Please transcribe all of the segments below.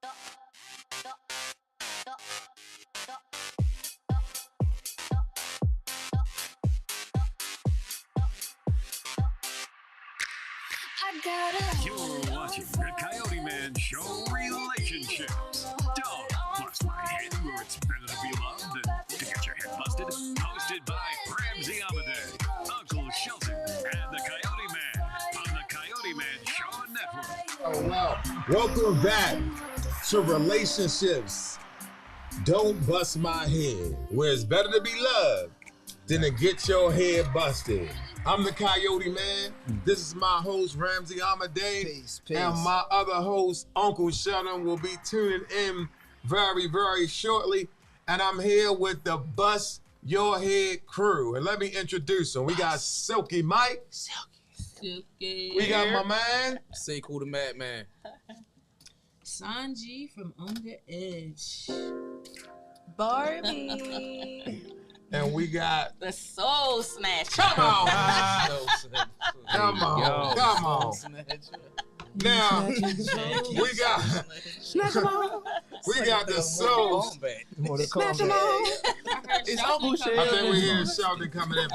You're watching the CoyoteMan Show Relationships. Don't bust my head where it's better to be loved than to get your head busted. Hosted by Ramsey Amadei, Uncle Shelton, and the Coyote Man on the Coyote Man Show Network. Oh, wow. Welcome back to Relationships. Don't bust my head, where it's better to be loved than to get your head busted. I'm the Coyote Man. This is my host, Ramsey Amadei. Peace. And my other host, Uncle Sheldon, will be tuning in very, very shortly. And I'm here with the Bust Your Head crew. And let me introduce them. We got Silky Mike. Silky. We got my man. Say cool to Madman. Sanji from Under Edge. Barbie. And we got The Soul Snatcher. Come on. Come on. Now we got the Soul. Snatch them all. It's Uncle I think we hear Sheldon coming in.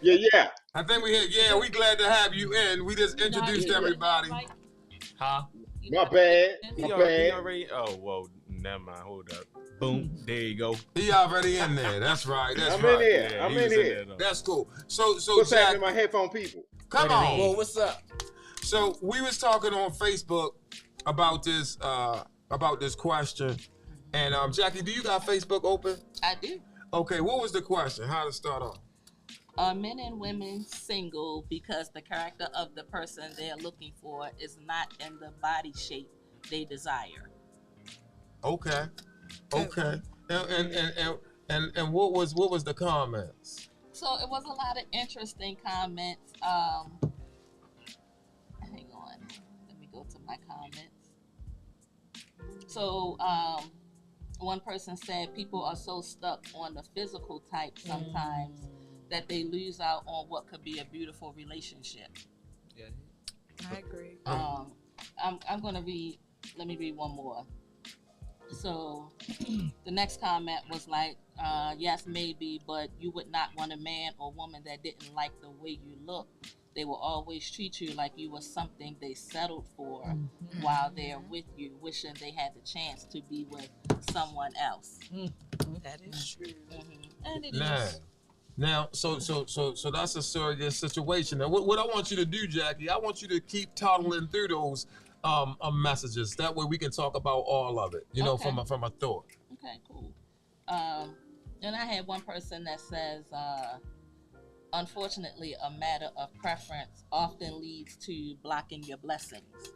Yeah. I think we hear. Yeah, we glad to have you in. We just introduced everybody. Huh? My bad. He My already, bad. oh, whoa, never mind. Hold up. Boom. There you go. He already in there. That's right. That's I'm right. in here. Yeah, I'm he in was here. there, though. That's cool. So What's Jack, happening, my headphone people? come on. Well, what's up? So we was talking on Facebook about this question, and Jackie, do you got Facebook open? I do. Okay, what was the question? How to start off? Are men and women single because the character of the person they're looking for is not in the body shape they desire? Okay. And what was the comments? So it was a lot of interesting comments. Hang on. Let me go to my comments. So one person said people are so stuck on the physical type sometimes that they lose out on what could be a beautiful relationship. Yeah. I agree. I'm gonna read. Let me read one more. So the next comment was like, yes, maybe, but you would not want a man or woman that didn't like the way you look. They will always treat you like you were something they settled for while they're with you, wishing they had the chance to be with someone else. That is true. And it is. Now, so that's a serious situation. Now, what I want you to do, Jackie, I want you to keep toddling through those messages. That way we can talk about all of it, Okay. from a thought. Okay, cool. And I had one person that says, unfortunately, a matter of preference often leads to blocking your blessings.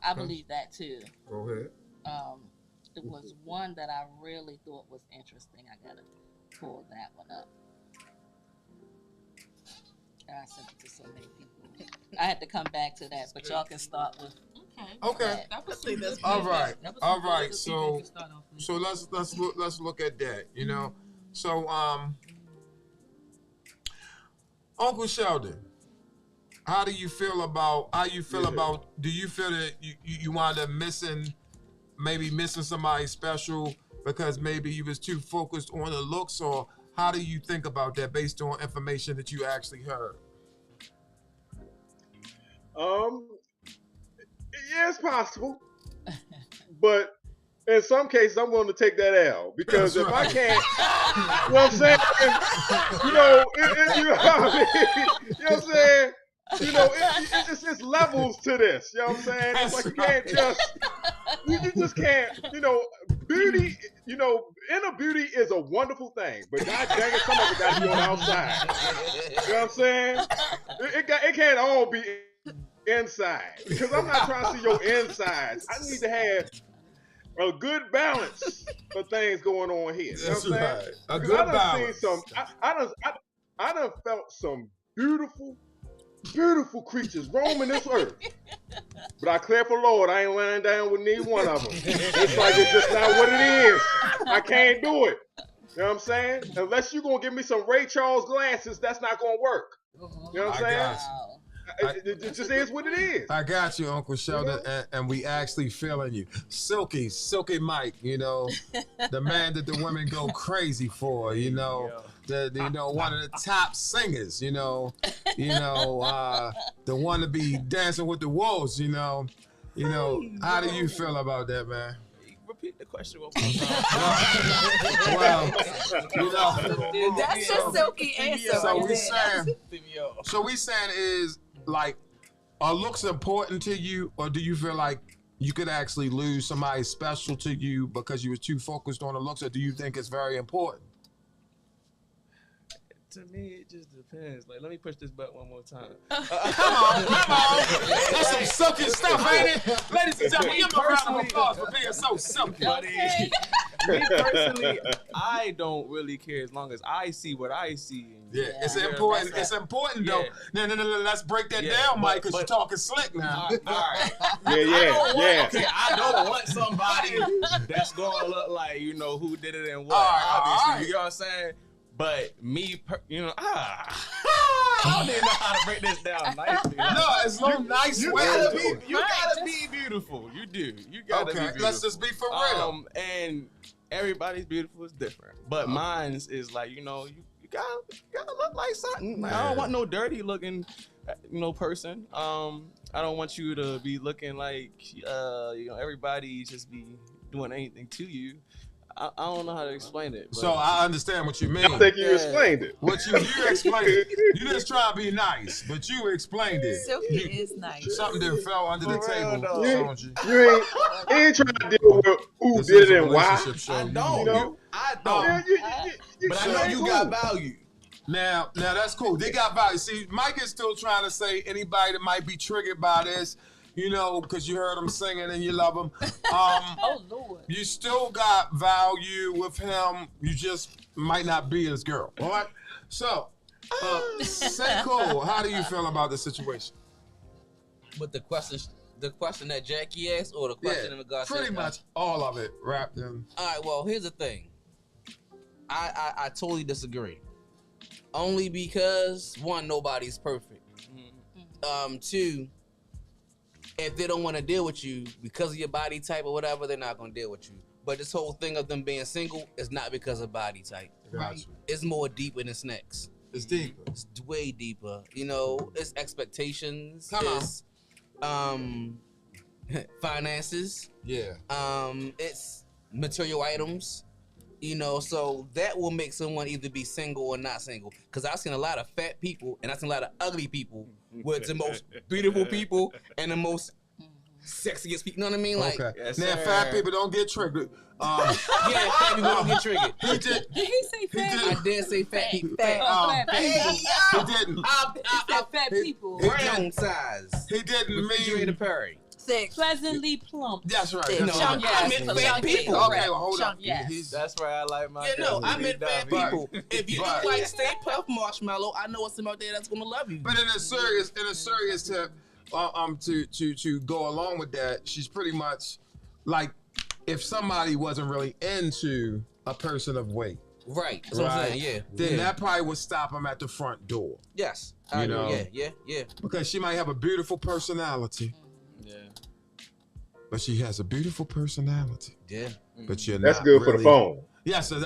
I believe that too. Go ahead. There was one that I really thought was interesting. I gotta pull that one up. I sent it to so many people. I had to come back to that, but y'all can start with. Okay. All right. So let's look at that. So Uncle Sheldon, how do you feel about? Do you feel that you wind up missing somebody special because maybe you was too focused on the looks, or how do you think about that based on information that you actually heard? Yeah, it's possible, but in some cases, I'm willing to take that L because if I can't, you know what I'm saying? You know what I mean? You know what I'm saying? It's levels to this. You know what I'm saying? It's like you just can't. Beauty. Inner beauty is a wonderful thing, but god dang it, some of it got to be on the outside. You know what I'm saying? It can't all be inside because I'm not trying to see your insides. I need to have a good balance of things going on here. You know what I'm saying? A good balance. I done felt some beautiful creatures roaming this earth. But I declare for Lord, I ain't laying down with neither one of them. It's like it's just not what it is. I can't do it. You know what I'm saying? Unless you're going to give me some Ray Charles glasses, that's not going to work. You know what I'm saying? It just is what it is. I got you, Uncle Sheldon, and we actually feeling you. Silky Mike, you know, the man that the women go crazy for, you know, one of the top singers, you know, the one to be dancing with the wolves, you know. How do you feel about that, man? Repeat the question one more time. Well, you know, That's your silky answer. so we saying is like, are looks important to you, or do you feel like you could actually lose somebody special to you because you were too focused on the looks, or do you think it's very important? To me, it just depends. Like, let me push this button one more time. Come on. That's some silky stuff, ain't it? Ladies and gentlemen, give me a round of applause for being so silky. Me personally, I don't really care as long as I see what I see. Yeah, it's important. It's important though. No, let's break that down, Mike, because you're talking slick now. All right. Yeah. Okay, I don't want somebody that's gonna look like, you know, who did it and what. Obviously, you know what I'm saying? But me, I don't even know how to break this down nicely. No, it's no nice way. You gotta be beautiful. You do. You gotta be beautiful. Let's just be for real. And everybody's beautiful is different. But mine's is like, you know, you gotta look like something. Like, I don't want no dirty looking, person. I don't want you to be looking like, everybody just be doing anything to you. I don't know how to explain it. So I understand what you mean. I think you explained it. What you explained it. You just try to be nice, but you explained it. Silky is nice. Something that fell under the table. You ain't trying to deal with who did it and why. I don't. I don't. But I know you got value. Now that's cool. They got value. See, Mike is still trying to say anybody that might be triggered by this, because you heard him singing and you love him. Oh, Lord. You still got value with him. You just might not be his girl. All right? So, say cool. How do you feel about the situation? But the question that Jackie asked, or the question in regards to pretty much all of it wrapped in. All right, well, here's the thing. I totally disagree. Only because, one, nobody's perfect. Two, if they don't want to deal with you because of your body type or whatever, they're not going to deal with you. But this whole thing of them being single is not because of body type. Right. It's more deeper than snacks. It's deeper. It's way deeper. It's expectations. It's finances. Yeah. It's material items. So that will make someone either be single or not single. Because I've seen a lot of fat people and I've seen a lot of ugly people with the most beautiful people and the most sexiest people. You know what I mean? Like, yes, now, fat people don't get triggered. Fat people don't get triggered. Did he say fat? I did say fat people. Fat people. He didn't. Fat people. Brown size. He didn't mean. Refrigerator Perry. Pleasantly plump. That's right. I meant fat people. Okay, well, hold on. Yes. That's where I like my. I meant fat people. If you look like Stay Puft Marshmallow, I know what's out there that's gonna love you. But in a serious tip, to go along with that, she's pretty much like, if somebody wasn't really into a person of weight, right? That's what I'm saying. Yeah. Then that probably would stop them at the front door. Yes. Yeah. Because she might have a beautiful personality. Yeah. But she has a beautiful personality. Yeah. But you're That's not good really, for the phone. Yeah, so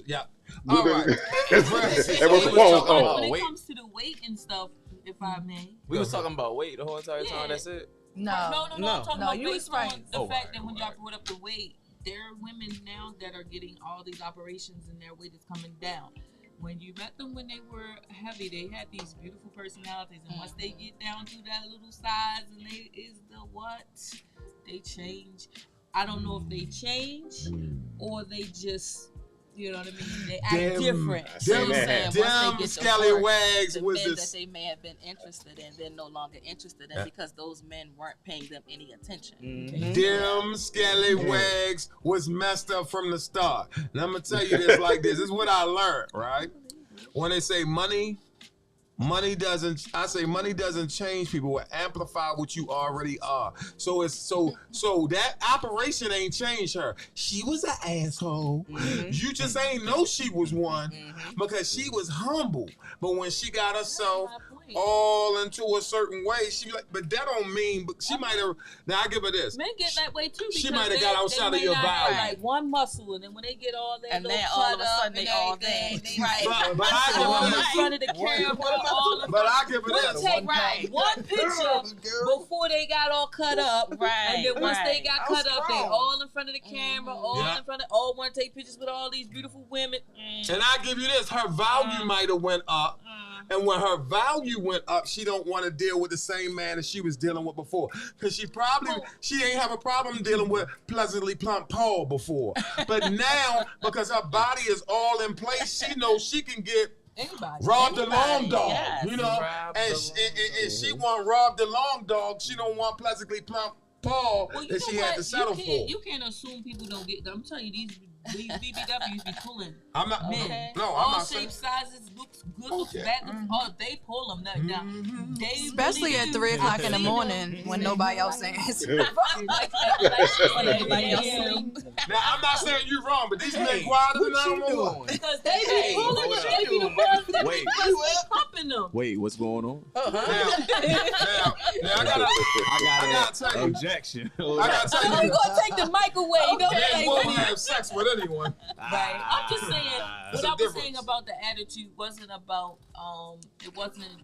yeah. All right. That was the phone. When it comes to the weight and stuff, if I may. We was talking about weight the whole entire time. That's it. No. I'm talking about based on the fact that when y'all brought up the weight, there are women now that are getting all these operations and their weight is coming down. When you met them when they were heavy, they had these beautiful personalities, and once they get down to that little size and they change. I don't know if they change or they just, you know what I mean? They act different. Them scallywags the was men this. that they may have been interested in, they're no longer interested in because those men weren't paying them any attention. Them scallywags was messed up from the start. And I'm gonna tell you this like this. This is what I learned, right? When they say money doesn't change people. It amplify what you already are. So that operation ain't changed her. She was an asshole. You just ain't know she was one because she was humble. But when she got herself all into a certain way. She be like, but that don't mean. But she might have. Now I give her this. Men get that way too. She might have got outside of your value. Like one muscle, and then when they get all that, And then all of a sudden they all there. Right. But I give All her in this. front of the camera. But I give her We'll this. take one picture before they got all cut up, and then once they got cut up, they all in front of the camera, all want to take pictures with all these beautiful women. And I give you this, her value might have went up. And when her value went up, she don't want to deal with the same man that she was dealing with before. Because she ain't have a problem dealing with pleasantly plump Paul before. But now, because her body is all in place, she knows she can get Rob the long dog, you know, and she want Rob the long dog. She don't want pleasantly plump Paul that she had to settle for. You can't assume people don't get them. I'm telling you, these BBWs be pulling. I'm not. Men. No, I'm all not shapes, saying. sizes, looks good, looks bad. They pull them. They Especially really at do. 3 o'clock in the morning when nobody else answers. Like everybody else. Now I'm not saying you wrong, but these men quieter than I don't know what. Because they be pulling them. They be the ones that Wait. be pumping them. Wait, what's going on? Now I gotta tell you. Objection. I gotta tell So you. you gonna take the mic away? You know what Men will have sex with anyone. Right. I'm just saying There's what a I was difference. saying about the attitude wasn't about it wasn't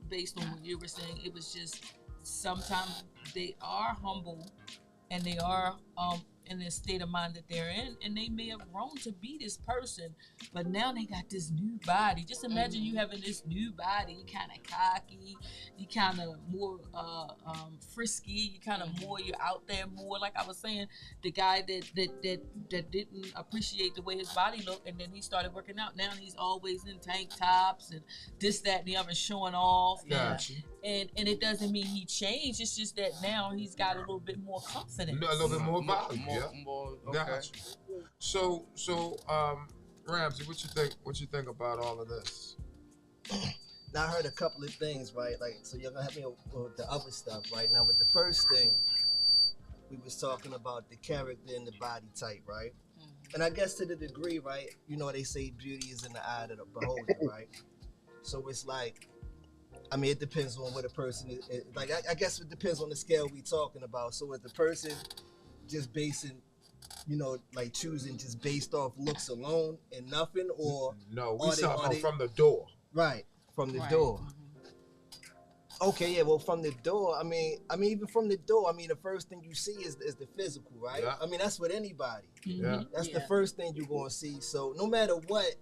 based on what you were saying. It was just sometimes they are humble and they are in the state of mind that they're in, and they may have grown to be this person, but now they got this new body. Just imagine you having this new body. You kind of cocky, you kind of more frisky, you kind of more, you're out there more. Like I was saying, the guy that didn't appreciate the way his body looked, and then he started working out. Now he's always in tank tops and this, that, and the other, showing off. Gotcha. And it doesn't mean he changed. It's just that now he's got a little bit more confidence. A little bit more value. Okay. Gotcha. So, Ramsey, what you think about all of this? Now I heard a couple of things, right? Like, so you're gonna help me with the other stuff, right? Now with the first thing, we was talking about the character and the body type, right? And I guess to the degree, right? You know, they say beauty is in the eye of the beholder, right? So it's like, I mean, it depends on what a person is. Like, I guess it depends on the scale we talking about. So is the person just basing, you know, like choosing just based off looks alone and nothing, or No, we are talking they- from the door. right from the door? Okay, yeah. Well, from the door, I mean, even from the door, I mean, the first thing you see is the physical, right? Yeah. I mean, that's with anybody. Yeah. That's the first thing you're gonna see. So no matter what,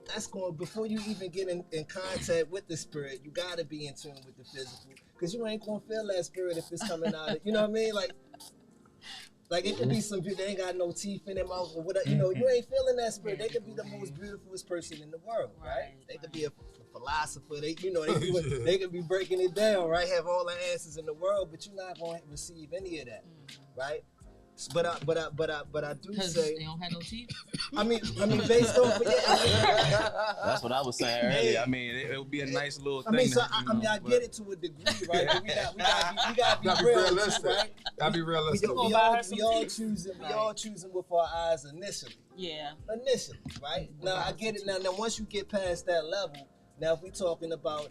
that's going, before you even get in contact with the spirit, you gotta be in tune with the physical, because you ain't gonna feel that spirit if it's coming out. You know what I mean? Like it could be some people that ain't got no teeth in their mouth or whatever. You know, you ain't feeling that spirit. They could be the most beautifulest person in the world, right? They could be a philosopher. They could be breaking it down, right? Have all the answers in the world, but you're not going to receive any of that, right? But I do say they don't have no teeth. I mean, based off of That's what I was saying earlier. I mean, it would be a nice little thing. I mean, so to, I get it to a degree, right? But we gotta be realistic, right? Gotta be realistic. We all choosing with our eyes initially. Yeah. Initially, right? Now I get it. Now once you get past that level, now we talking about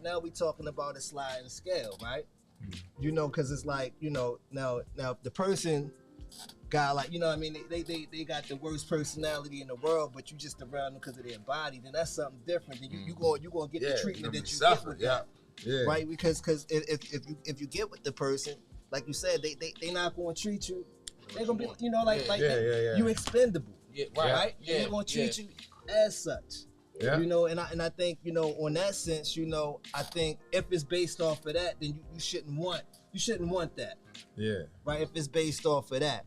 a sliding scale, right? You know, because it's like, you know, now if the person got, like, you know what I mean, they got the worst personality in the world, but you just around them because of their body, then that's something different. Then you gonna get the treatment that you get with that, right? Because if you get with the person, like you said, they not gonna treat you. They're gonna be, you know, you expendable, right? They're gonna treat you as such. Yeah. You know, and I think, you know, on that sense, you know, I think if it's based off of that, then you shouldn't want that. Yeah. Right? If it's based off of that.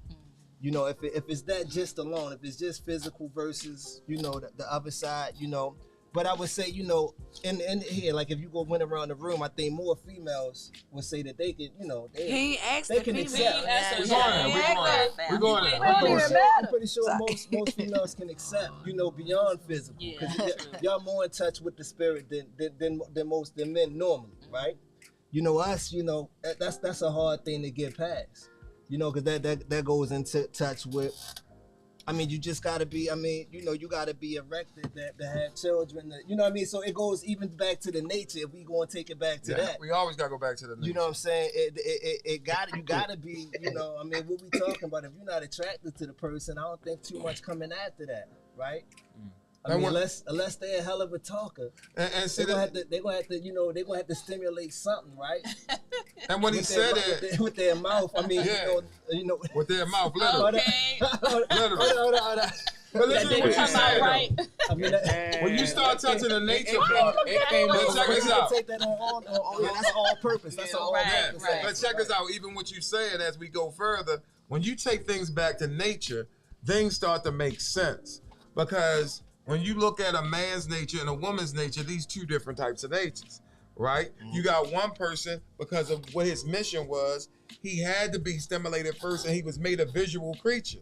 You know, if it's that just alone, if it's just physical versus, you know, the other side, you know. But I would say, you know, in here, like if you go went around the room, I think more females would say that they can, you know, they can accept. We're going there. I'm pretty sure most females can accept, you know, beyond physical, because y'all more in touch with the spirit than most men normally, right? You know, us, you know, that's a hard thing to get past, you know, because that goes into touch with I mean, you just gotta be. I mean, you gotta be erected to have children. You know what I mean? So it goes even back to the nature. If we gonna take it back to that, we always gotta go back to the nature. You know what I'm saying? You gotta be. I mean, what we talking about? If you're not attracted to the person, I don't think too much coming after that, right? I mean, unless they're a hell of a talker, and they're gonna have to, they're gonna have to stimulate something, right? And when he said it with their mouth, I mean, with their mouth, literally. Okay. Hold on. But listen to what you said, right. I mean, when you start touching the nature part, check this out. Take that that's all purpose. That's all purpose. Right. But check this out. Even what you saying as we go further, when you take things back to nature, things start to make sense. Because when you look at a man's nature and a woman's nature, these two different types of natures, right? You got one person, because of what his mission was, he had to be stimulated first, and he was made a visual creature.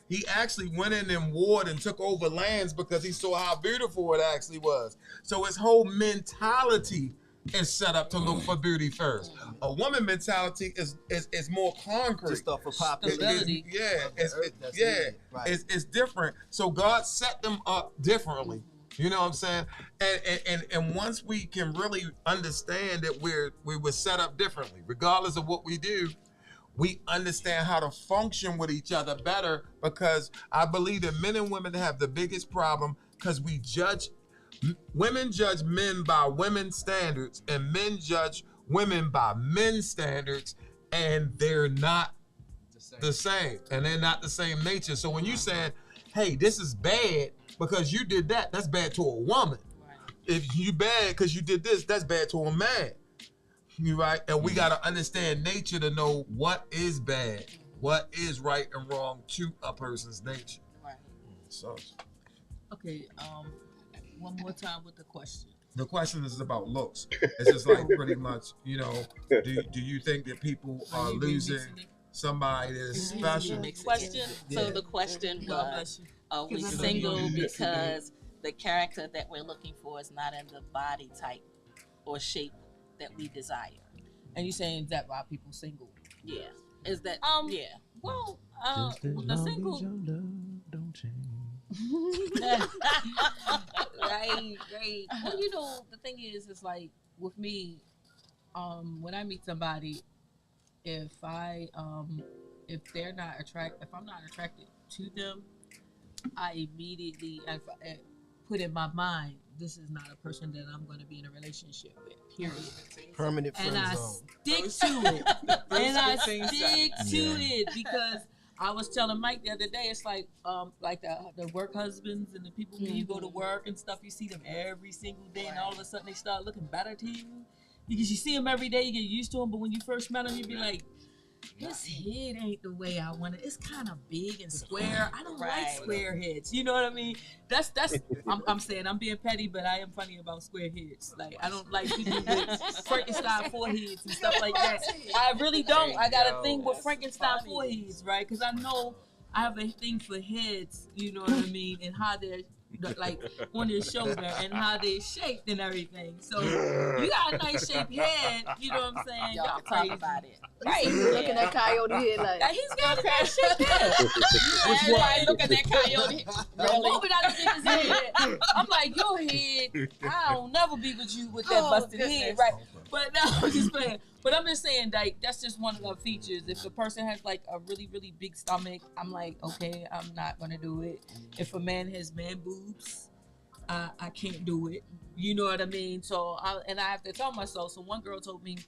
He actually went in and warred and took over lands because he saw how beautiful it actually was. So his whole mentality is set up to look for beauty first. A woman mentality is more concrete. Just off of popularity. It's different. So God set them up differently. You know what I'm saying? And once we can really understand that we were set up differently, regardless of what we do, we understand how to function with each other better, because I believe that men and women have the biggest problem because women judge men by women's standards and men judge women by men's standards, and they're not the same. And they're not the same nature. So when you saying, hey, this is bad because you did that, that's bad to a woman. Right. If you bad because you did this, that's bad to a man. You right? And we got to understand nature to know what is bad, what is right and wrong to a person's nature. Right. So. Okay, one more time with the question. The question is about looks. It's just like pretty much, do you think that people are losing somebody that is special? Question. So the question was, are we single because the character that we're looking for is not in the body type or shape that we desire? And you saying that why people single? Yeah. Is that yeah. Well, the single don't change. right. Well, the thing is like with me, when I meet somebody, if they're not if I'm not attracted to them, I immediately put in my mind, this is not a person that I'm going to be in a relationship with, period. Permanent friend and zone. I stick to it because I was telling Mike the other day, it's like the work husbands and the people when you go to work and stuff, you see them every single day, and all of a sudden they start looking better to you because you see them every day, you get used to them, but when you first met them, you be like, his head ain't the way I want it. It's kind of big and square. I don't like square heads. You know what I mean? That's. I'm saying I'm being petty, but I am funny about square heads. Like I don't like people with Frankenstein foreheads and stuff like that. I really don't. I got a thing with Frankenstein foreheads, right? Because I know I have a thing for heads. You know what I mean? And how they're like on their shoulder and how they're shaped and everything. So you got a nice shaped head. You know what I'm saying? Y'all crazy talk about it. Right. Looking at Coyote head like he's got a nice shaped head. Everybody looking at Coyote. The moment I look at his head, I'm like, your head, I'll never be with you with that busted head, right? But no, I'm just playing. But I'm just saying, like, that's just one of the features. If the person has like a really, really big stomach, I'm like, okay, I'm not gonna do it. If a man has man boobs, I can't do it. You know what I mean? So I have to tell myself. So one girl told me,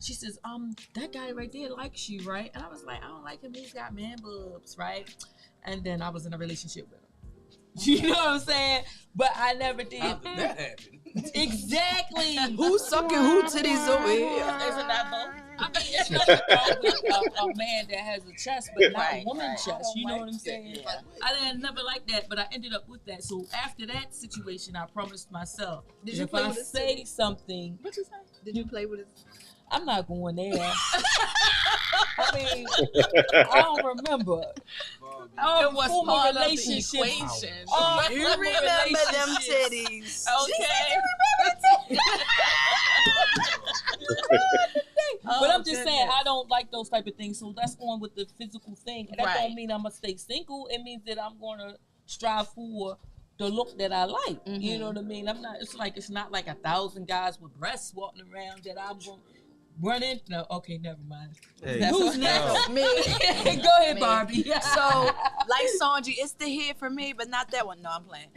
she says, that guy right there likes you, right? And I was like, I don't like him. He's got man boobs, right? And then I was in a relationship with him. You know what I'm saying? But I never did. How did that happen? Exactly. who's sucking who titties over here? Isn't that both? I mean, it's nothing wrong with a man that has a chest, but not a woman's chest. You know what I'm saying? Yeah. I didn't never like that, but I ended up with that. So after that situation, I promised myself, Did you if play I with his say something, What you say? Did you play with his? I'm not going there. I mean, I don't remember. It was former part of the relationships. equation. You Former remember them relationships. titties? Okay. But I'm just saying, I don't like those type of things. So that's on with the physical thing. And that Right. don't mean I'm gonna stay single. It means that I'm gonna strive for the look that I like. You know what I mean? I'm not. It's not like 1,000 guys with breasts walking around that I'm gonna run in. No, okay, never mind. Hey. Who's next? Me. Go ahead, Me. Barbie. So, like Sanji, it's the hit for me, but not that one. No, I'm playing.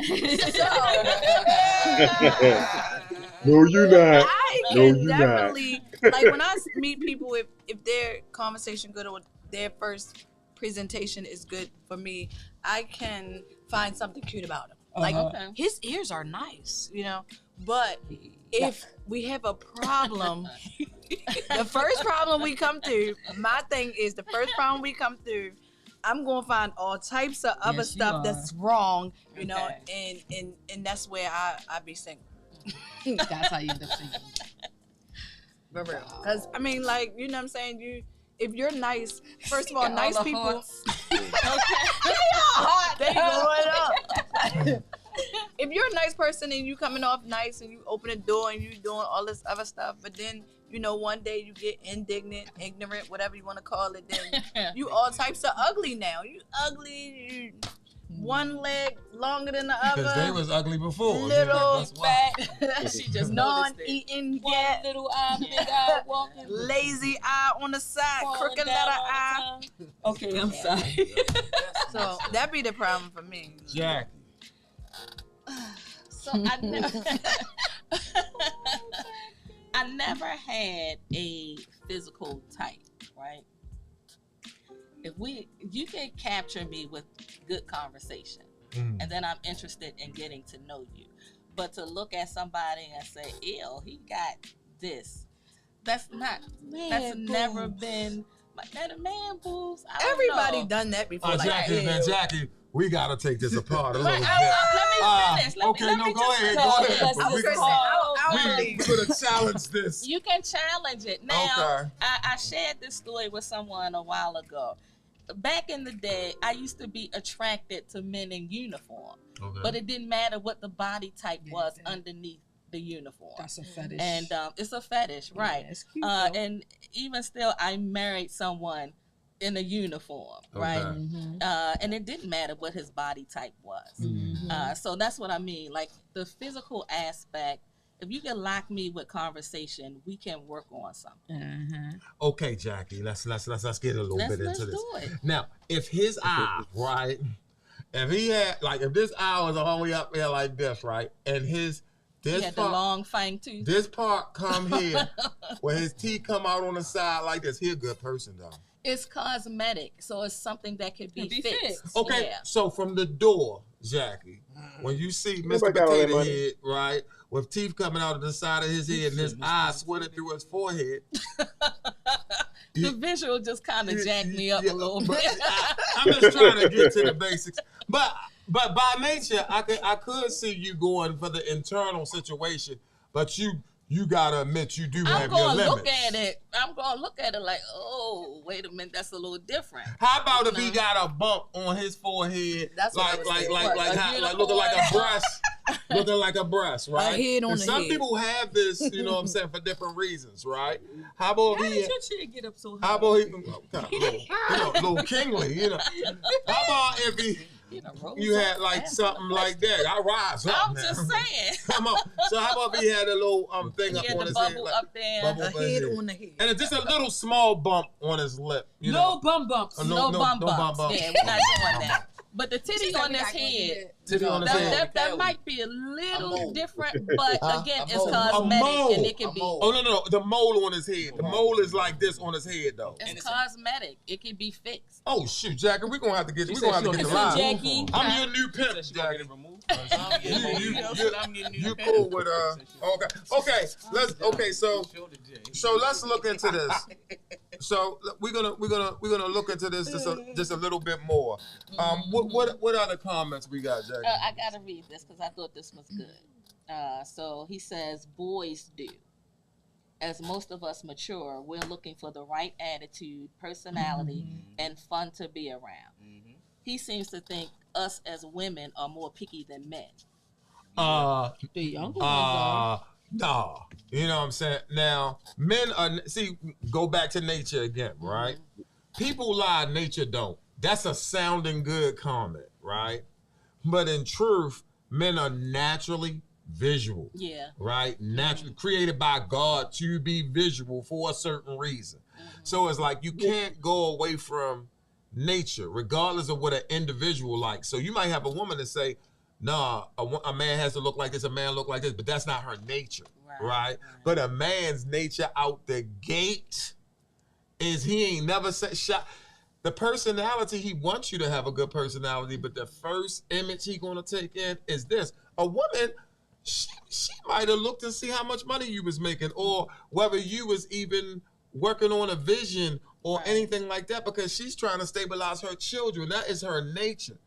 No, you not. I No, can you not. definitely like when I meet people if their conversation good or their first presentation is good for me, I can find something cute about him. Like Okay. his ears are nice, But if we have a problem, the first problem we come through, my thing is the first problem we come through, I'm gonna find all types of other Yes, you stuff are. that's wrong, Okay. and that's where I be single. That's how you end up single. For real. Because, I mean, like, you know what I'm saying? If you're nice, first of all, Got nice all the people. hearts. They going up. If you're a nice person and you coming off nice and you open the door and you doing all this other stuff, but then, one day you get indignant, ignorant, whatever you want to call it, then you all types of ugly now. You ugly, you one leg longer than the other. Because they was ugly before. Little, That's why. Fat. She just noticed it. non-eating, One yet little eye, big eye, walking. lazy eye on the side, falling crooked down letter all the eye. time. Okay, I'm sorry. So that be the problem for me. Jackie. So I never had a physical type, right? You can capture me with good conversation, and then I'm interested in getting to know you. But to look at somebody and say, "Ew, he got this," that's never been. That a man boobs. Everybody done that before. Like, Jackie, we gotta take this apart a little Right, bit. let me finish. Let me go ahead. Let's But just we're pause. gonna challenge this. You can challenge it. Now, Okay. I shared this story with someone a while ago. Back in the day, I used to be attracted to men in uniform, but it didn't matter what the body type was underneath the uniform. That's a fetish. And it's a fetish, right? It's cute, and even still, I married someone in a uniform, right? And it didn't matter what his body type was. So that's what I mean. Like the physical aspect, if you can lock me with conversation, we can work on something. Okay, Jackie, let's get a little bit into this. Do it. Now, if his eye, right, if he had if this eye was all the way up there like this, right, and He had the long fang tooth. this part come here, where his teeth come out on the side like this, he a good person though. It's cosmetic, so it's something that could be fixed. Okay, Yeah. so from the door, Jackie, when you see Mr. Nobody got all that Potato money. Head, right, with teeth coming out of the side of his head and his eyes sweating through his forehead. The visual just kind of jacked me up a little bit. I'm just trying to get to the basics. But by nature, I could see you going for the internal situation, but you gotta admit you do have your I'm limits. gonna look at it like, oh, wait a minute, that's a little different. How about if he got a bump on his forehead, That's what I was saying. looking like a breast, looking like a breast, right? A head on And the some head. people have this, you know what I'm saying, for different reasons, right? How about How he? did your chick get up so high? How about he? Little kingly, you know. How about if he? You had like something like that. I rise up I'm now. just saying. Come on. So how about if he had a little thing He up had on the his head? bubble like- up there. bubble A up his head head. on the head. And it's just a little small bump on his lip. You No know? bum bumps. Oh, no bum no bum bumps. bumps. Yeah, we're not doing that. But the titty on his head, Titty on his head. that might be a little different, but again, it's A cosmetic mole. and it can be. Oh no, the mole on his head. The mole is like this on his head though. It's cosmetic. It can be fixed. Oh shoot, Jackie, we're gonna have to get the Listen, line. Jackie. I'm your new pimp, Jackie. You cool with okay. So let's look into this. So we're gonna look into this just a little bit more. What other comments we got, Jackie? I gotta read this because I thought this was good. So he says, boys do. As most of us mature, we're looking for the right attitude, personality, and fun to be around. He seems to think us as women are more picky than men. The younger ones are. Nah. You know what I'm saying? Now, men are, see, go back to nature again, right? People lie, nature don't. That's a sounding good comment, right? But in truth, men are naturally visual. Yeah. Right? Naturally created by God to be visual for a certain reason. So it's like you can't go away from nature, regardless of what an individual likes. So you might have a woman that say, nah, a man has to look like this, a man look like this, but that's not her nature, right? But a man's nature out the gate is he ain't never shot. The personality, he wants you to have a good personality, but the first image he gonna take in is this. A woman, she might have looked and see how much money you was making, or whether you was even working on a vision or anything like that, because she's trying to stabilize her children. That is her nature,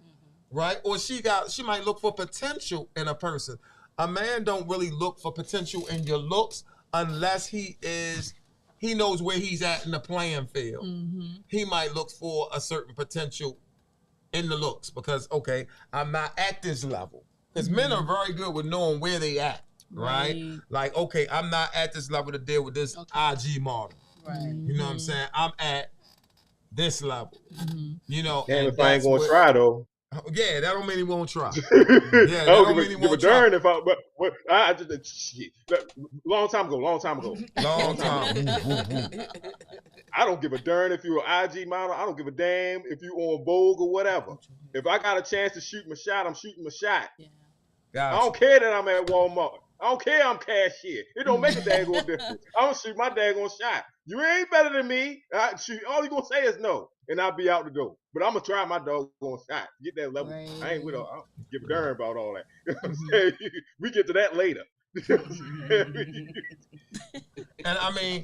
right? Or she might look for potential in a person. A man don't really look for potential in your looks unless he knows where he's at in the playing field. He might look for a certain potential in the looks because, okay, I'm not at this level. Because men are very good with knowing where they at, right? Like, okay, I'm not at this level to deal with this IG model. You know what I'm saying? I'm at this level. You know, Damn, and if I ain't that's gonna try though. Yeah, that don't mean he won't try. I don't give a darn if I just shit. Long time ago. Long time. I don't give a darn if you're an IG model. I don't give a damn if you on Vogue or whatever. If I got a chance to shoot my shot, I'm shooting my shot. Gotcha. I don't care that I'm at Walmart. I don't care I'm cashier. It don't make a daggone difference. I'm gonna shoot my daggone shot. You ain't better than me. All you gonna say is no, and I'll be out the door. But I'm gonna try my doggone shot. Get that level. I ain't with. I don't give a darn about all that. You know what I'm saying? We get to that later. And I mean,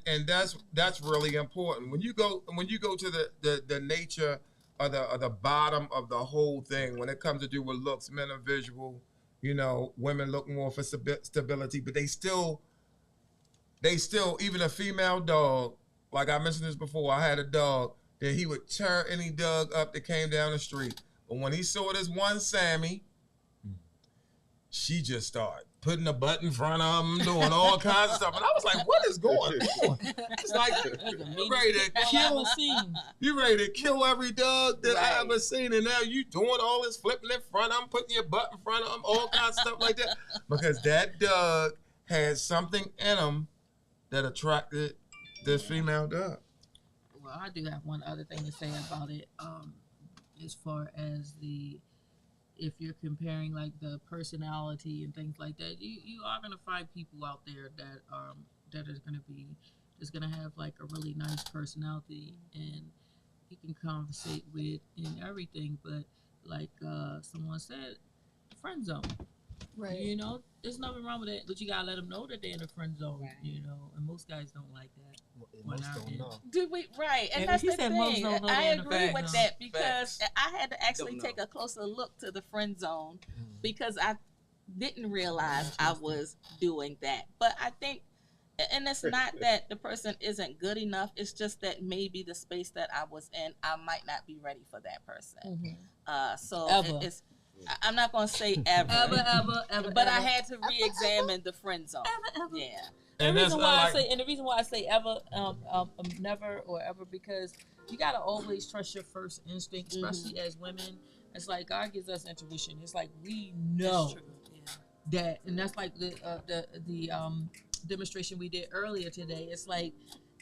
and that's really important. When you go to the nature of the bottom of the whole thing, when it comes to do with looks, men are visual. You know, women look more for stability, but they still, even a female dog, like I mentioned this before, I had a dog that he would tear any dog up that came down the street. But when he saw this one Sammy, she just started putting a butt in front of him, doing all kinds of stuff. And I was like, what is going on? It's like, you ready to kill every dog that I ever seen, and now you doing all this flipping in front of him, putting your butt in front of him, all kinds of stuff like that. Because that dog had something in him that attracted this female dog. Well, I do have one other thing to say about it. As far as if you're comparing like the personality and things like that, you are gonna find people out there that is gonna have like a really nice personality and you can conversate with and everything. But like someone said, friend zone. Right. You know, there's nothing wrong with it, but you gotta let them know that they're in the friend zone. Right. You know, and most guys don't like that. Most don't know. Do we? Right, and that's the thing. I agree with that because I had to actually take a closer look to the friend zone because I didn't realize I was doing that. But I think, and it's not that the person isn't good enough. It's just that maybe the space that I was in, I might not be ready for that person. So it's. I'm not gonna say ever, but I had to re-examine the friend zone. Yeah. And the reason why I say ever, never or ever, because you gotta always trust your first instinct, especially as women. It's like God gives us intuition. It's like we know that, and that's like the demonstration we did earlier today. It's like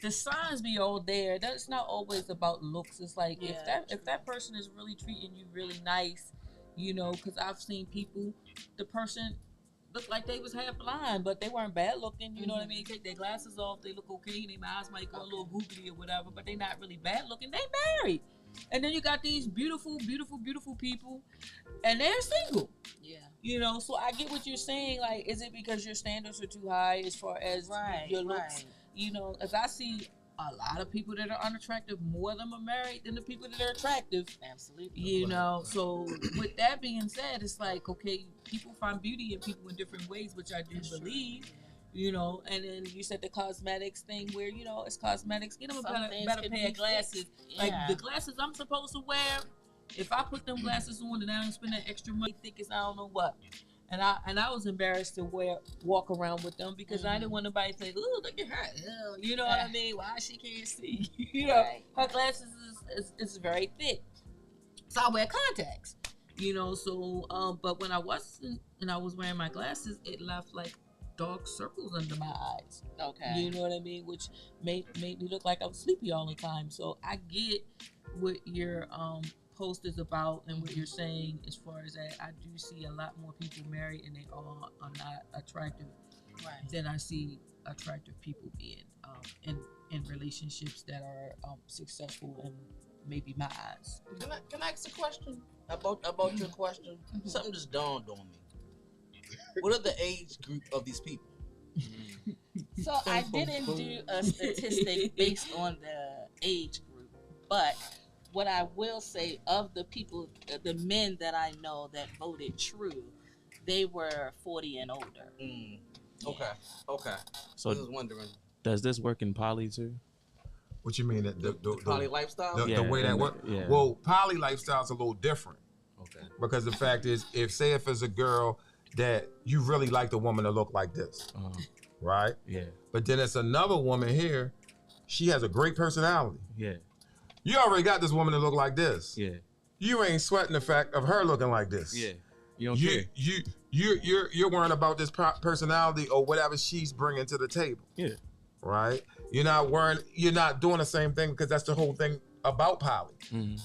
the signs be all there. That's not always about looks. It's like if that person is really treating you really nice. You know, because I've seen people, the person looked like they was half blind, but they weren't bad looking. You know what I mean? Take their glasses off, they look okay, and their eyes might go a little googly or whatever, but they not really bad looking. They married. And then you got these beautiful, beautiful, beautiful people, and they're single. Yeah. You know, so I get what you're saying. Like, is it because your standards are too high as far as your looks? You know, as I see a lot of people that are unattractive, more of them are married than the people that are attractive. Absolutely. You know, so with that being said, it's like, okay, people find beauty in people in different ways, which I do believe, you know, and then you said the cosmetics thing where, you know, it's cosmetics. Get them a better pair of glasses. Like the glasses I'm supposed to wear, if I put them glasses on and I don't spend that extra money, think it's I don't know what. And I was embarrassed to walk around with them because I didn't want nobody to say, "Ooh, look at her." Ew. You know what I mean? Why she can't see? You know, her glasses is very thick, so I wear contacts. You know, so but when I wasn't and I was wearing my glasses, it left like dark circles under my eyes. Okay. You know what I mean? Which made me look like I was sleepy all the time. So I get what your post is about and what you're saying as far as that. I do see a lot more people married and they all are not attractive than I see attractive people being in relationships that are successful in maybe my eyes. Can I ask a question about your question? Something just dawned on me. What are the age group of these people? So I didn't do a statistic based on the age group, but what I will say of the people, the men that I know that voted true, they were 40 and older. Okay. So I was wondering. Does this work in poly too? What you mean? The poly lifestyle? The way that works? Yeah. Well, poly lifestyle is a little different. Okay. Because the fact is, if it's a girl that you really like the woman to look like this, right? Yeah. But then it's another woman here, she has a great personality. Yeah. You already got this woman to look like this. Yeah. You ain't sweating the fact of her looking like this. Yeah. You don't care. You're worrying about this personality or whatever she's bringing to the table. Yeah. Right? You're not doing the same thing because that's the whole thing about poly.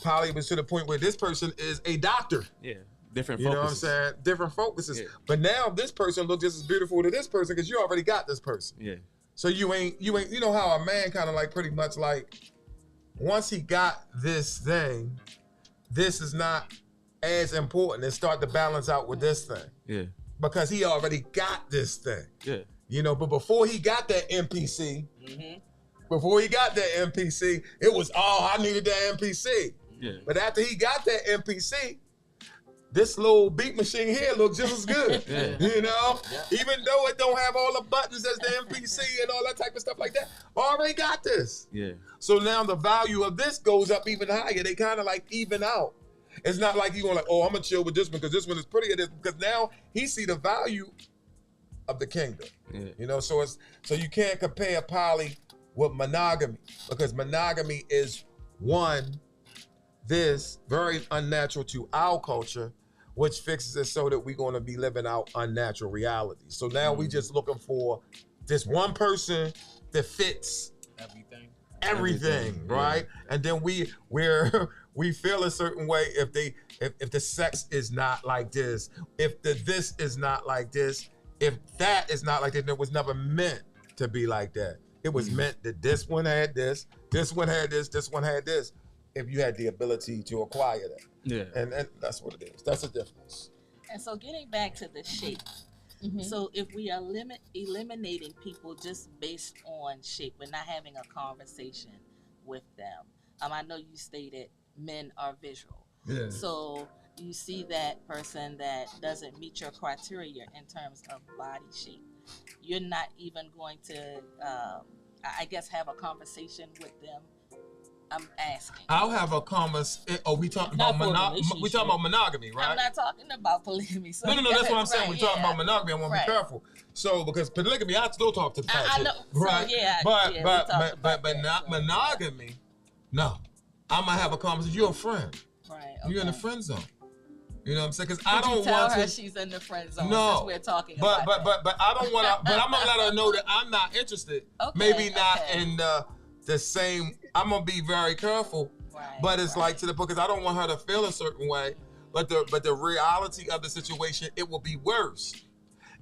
Poly was to the point where this person is a doctor. Yeah. Different focuses. You know what I'm saying? Different focuses. Yeah. But now this person looks just as beautiful to this person because you already got this person. Yeah. So you ain't, you know how a man kind of like pretty much like, once he got this thing, this is not as important. It start to balance out with this thing. Yeah. Because he already got this thing. Yeah. You know, but before he got that MPC, it was, I needed that MPC. Yeah. But after he got that MPC, this little beat machine here looks just as good. Yeah. You know? Yeah. Even though it don't have all the buttons as the MPC and all that type of stuff like that, already got this. Yeah. So now the value of this goes up even higher. They kind of like even out. It's not like you going like, I'm going to chill with this one because this one is prettier. Because now he see the value of the kingdom. Yeah. You know, so you can't compare poly with monogamy because monogamy is this very unnatural to our culture, which fixes it so that we're going to be living out unnatural realities. So now we just looking for this one person that fits everything, right? Yeah. And then we feel a certain way if the sex is not like this, if this is not like this, if that is not like that. It was never meant to be like that. It was meant that this one had this one had this one had this. If you had the ability to acquire that. Yeah. And that's what it is. That's the difference. And so getting back to the shape. So if we are eliminating people just based on shape, we're not having a conversation with them. I know you stated men are visual. Yeah. So you see that person that doesn't meet your criteria in terms of body shape. You're not even going to, I guess, have a conversation with them. I'm asking. I'll have a conversation. We talking about monogamy, right? I'm not talking about polygamy. So no. That's what I'm saying. We're talking about monogamy. I want to be careful. So because polygamy, I still talk to the I know. Right? So, but not monogamy. No, I'm gonna have a conversation. You're a friend. Right. Okay. You're in the friend zone. You know what I'm saying? Because I don't want to tell her she's in the friend zone. No, since we're talking but about I don't want to. But I'm gonna let her know that I'm not interested. Okay, maybe not in the same. I'm gonna be very careful, but it's like to the point because I don't want her to feel a certain way. But the reality of the situation, it will be worse.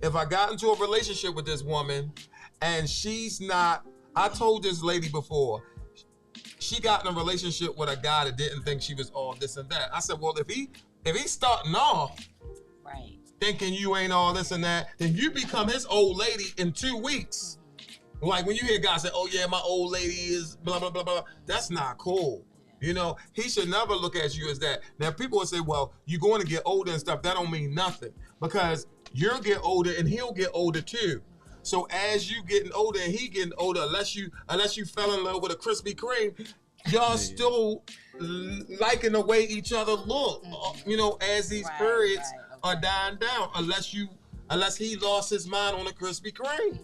If I got into a relationship with this woman, and she's not. I told this lady before, she got in a relationship with a guy that didn't think she was all this and that. I said, well, if he's starting off, thinking you ain't all this and that, then you become his old lady in 2 weeks. Like when you hear guys say, oh yeah, my old lady is blah, blah, blah, blah. That's not cool. You know, he should never look at you as that. Now people will say, well, you're going to get older and stuff. That don't mean nothing because you'll get older and he'll get older too. So as you getting older and he getting older, unless you fell in love with a Krispy Kreme, y'all still liking the way each other look, you know, as these periods are dying down unless he lost his mind on a Krispy Kreme.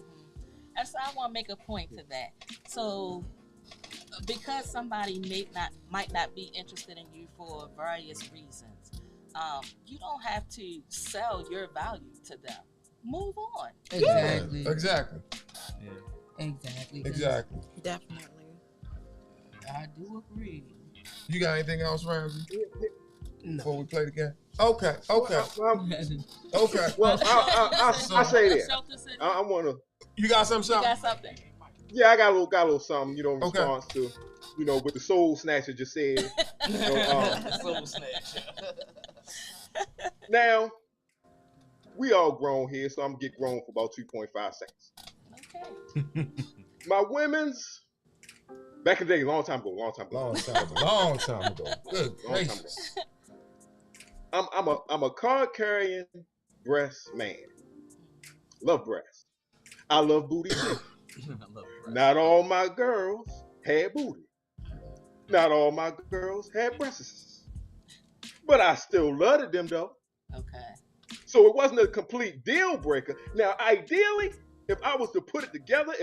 And so I want to make a point to that. So because somebody might not be interested in you for various reasons, you don't have to sell your value to them. Move on. Exactly. Yeah, exactly. Exactly. Definitely. I do agree. You got anything else, Ramsey? No. Before we play the game? Okay. Okay. Well, I say this. I want to. You got something, You got something? Yeah, I got a little something. In Okay. response to, what the Soul Snatcher just said. Soul snatch. Now, we all grown here, so I'm gonna get grown for about 2.5 seconds. Okay. My women's back in the day, long time ago. Long time ago. Good gracious. I'm a card carrying breast man. Love breasts. I love booty too. Not all my girls had booty. Not all my girls had breasts. But I still loved them though. Okay. So it wasn't a complete deal breaker. Now, ideally, if I was to put it together,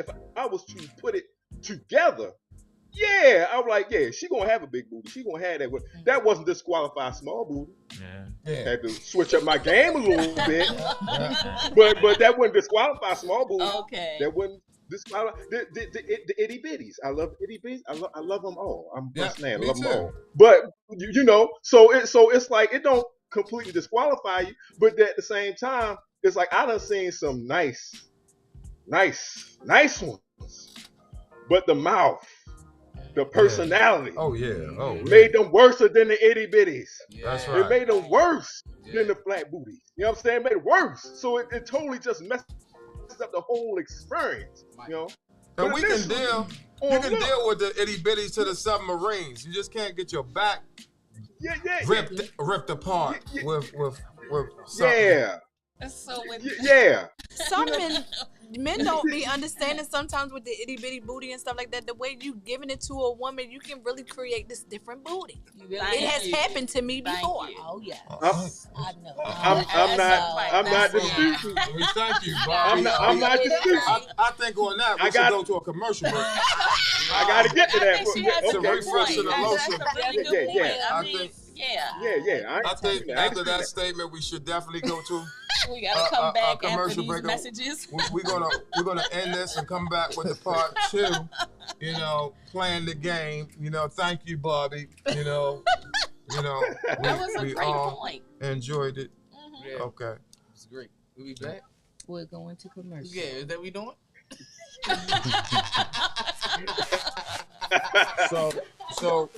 yeah, I was like, yeah, she gonna have a big booty. She gonna have that. That wasn't disqualify small booty. Yeah. Had to switch up my game a little bit. But that wouldn't disqualify small booty. Okay. That wouldn't disqualify the itty bitties. I love itty bitties. I love them all. I'm just saying, I love them all. But so it's like it don't completely disqualify you, but at the same time, it's like I done seen some nice ones. But the mouth, the personality, made them worse than the itty bitties. That's right. It made them worse than the flat booties. You know what I'm saying? It made it worse. So it totally just messed up the whole experience. And But we can initially, deal. You can deal with the itty bitties to the submarines. You just can't get your back ripped apart with something. Yeah. So with Some men don't be understanding sometimes with the itty bitty booty and stuff like that. The way you giving it to a woman, you can really create this different booty. It has happened to me before. Oh yeah. I know. I'm not disputing. We thank you, Bobby. I'm not disputing. I think on that we should go to a commercial break. I gotta get to that. To refresh the lotion. I think after that statement, we should definitely go to. We gotta come back after commercial these break. messages. We're gonna end this and come back with the part 2. Playing the game. Thank you, Bobby. That was a we great all point. enjoyed it. Yeah. Okay. It's great. We'll be back. We're going to commercial. Yeah, is that we doing? So